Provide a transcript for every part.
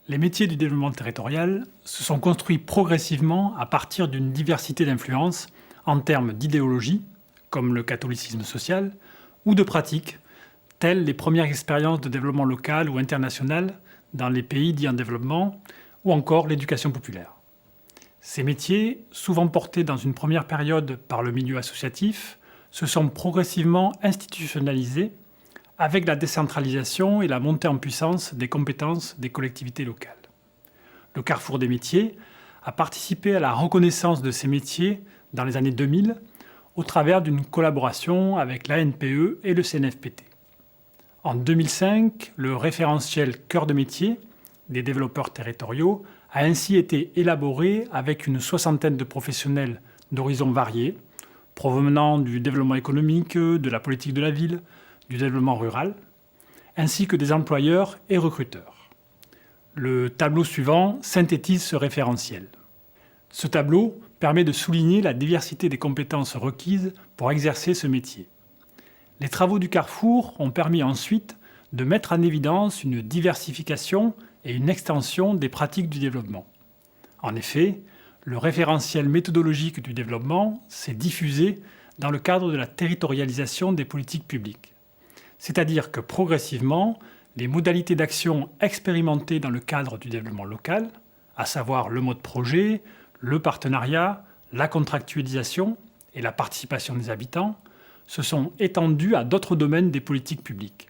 Les métiers du développement territorial se sont construits progressivement à partir d'une diversité d'influences en termes d'idéologie, comme le catholicisme social, ou de pratiques, telles les premières expériences de développement local ou international dans les pays dits en développement, ou encore l'éducation populaire. Ces métiers, souvent portés dans une première période par le milieu associatif, se sont progressivement institutionnalisés avec la décentralisation et la montée en puissance des compétences des collectivités locales. Le Carrefour des métiers a participé à la reconnaissance de ces métiers dans les années 2000 au travers d'une collaboration avec l'ANPE et le CNFPT. En 2005, le référentiel Cœur de métier des développeurs territoriaux a ainsi été élaboré avec une soixantaine de professionnels d'horizons variés, provenant du développement économique, de la politique de la ville, du développement rural, ainsi que des employeurs et recruteurs. Le tableau suivant synthétise ce référentiel. Ce tableau permet de souligner la diversité des compétences requises pour exercer ce métier. Les travaux du Carrefour ont permis ensuite de mettre en évidence une diversification et une extension des pratiques du développement. En effet, le référentiel méthodologique du développement s'est diffusé dans le cadre de la territorialisation des politiques publiques. C'est-à-dire que progressivement, les modalités d'action expérimentées dans le cadre du développement local, à savoir le mode projet, le partenariat, la contractualisation et la participation des habitants, se sont étendues à d'autres domaines des politiques publiques.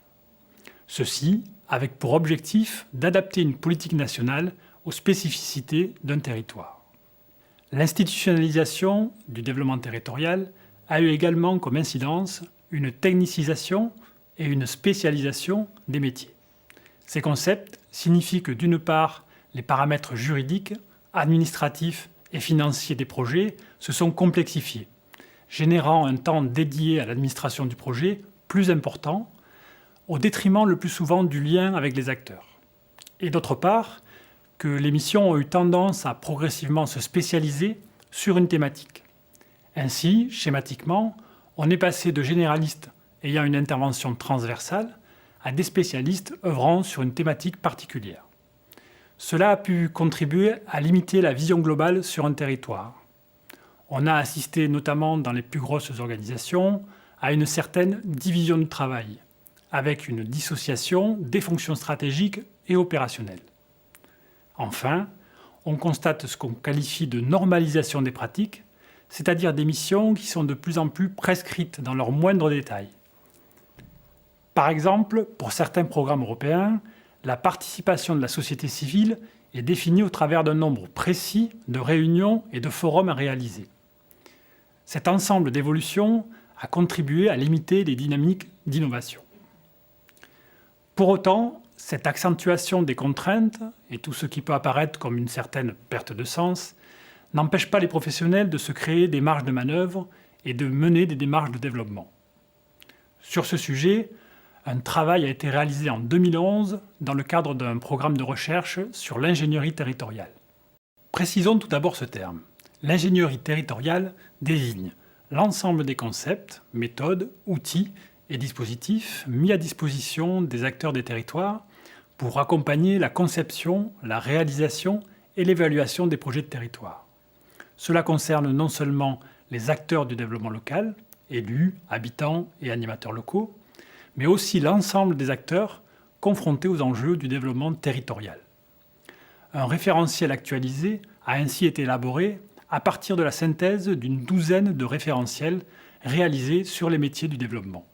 Ceci avec pour objectif d'adapter une politique nationale aux spécificités d'un territoire. L'institutionnalisation du développement territorial a eu également comme incidence une technicisation et une spécialisation des métiers. Ces concepts signifient que d'une part, les paramètres juridiques, administratifs et financiers des projets se sont complexifiés, générant un temps dédié à l'administration du projet plus important, au détriment le plus souvent du lien avec les acteurs. Et d'autre part, que les missions ont eu tendance à progressivement se spécialiser sur une thématique. Ainsi, schématiquement, on est passé de généralistes ayant une intervention transversale à des spécialistes œuvrant sur une thématique particulière. Cela a pu contribuer à limiter la vision globale sur un territoire. On a assisté notamment dans les plus grosses organisations à une certaine division du travail, avec une dissociation des fonctions stratégiques et opérationnelles. Enfin, on constate ce qu'on qualifie de normalisation des pratiques, c'est-à-dire des missions qui sont de plus en plus prescrites dans leurs moindres détails. Par exemple, pour certains programmes européens, la participation de la société civile est définie au travers d'un nombre précis de réunions et de forums à réaliser. Cet ensemble d'évolutions a contribué à limiter les dynamiques d'innovation. Pour autant, cette accentuation des contraintes et tout ce qui peut apparaître comme une certaine perte de sens n'empêche pas les professionnels de se créer des marges de manœuvre et de mener des démarches de développement. Sur ce sujet, un travail a été réalisé en 2011 dans le cadre d'un programme de recherche sur l'ingénierie territoriale. Précisons tout d'abord ce terme. L'ingénierie territoriale désigne l'ensemble des concepts, méthodes, outils et dispositifs mis à disposition des acteurs des territoires pour accompagner la conception, la réalisation et l'évaluation des projets de territoire. Cela concerne non seulement les acteurs du développement local, élus, habitants et animateurs locaux, mais aussi l'ensemble des acteurs confrontés aux enjeux du développement territorial. Un référentiel actualisé a ainsi été élaboré à partir de la synthèse d'une douzaine de référentiels réalisés sur les métiers du développement.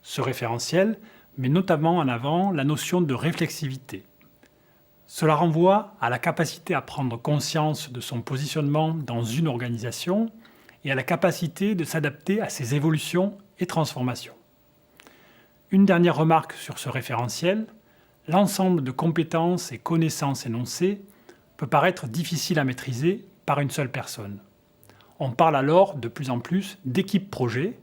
Ce référentiel met notamment en avant la notion de réflexivité. Cela renvoie à la capacité à prendre conscience de son positionnement dans une organisation et à la capacité de s'adapter à ses évolutions et transformations. Une dernière remarque sur ce référentiel, l'ensemble de compétences et connaissances énoncées peut paraître difficile à maîtriser par une seule personne. On parle alors de plus en plus d'équipes projet,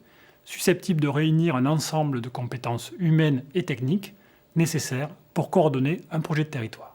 susceptibles de réunir un ensemble de compétences humaines et techniques nécessaires pour coordonner un projet de territoire.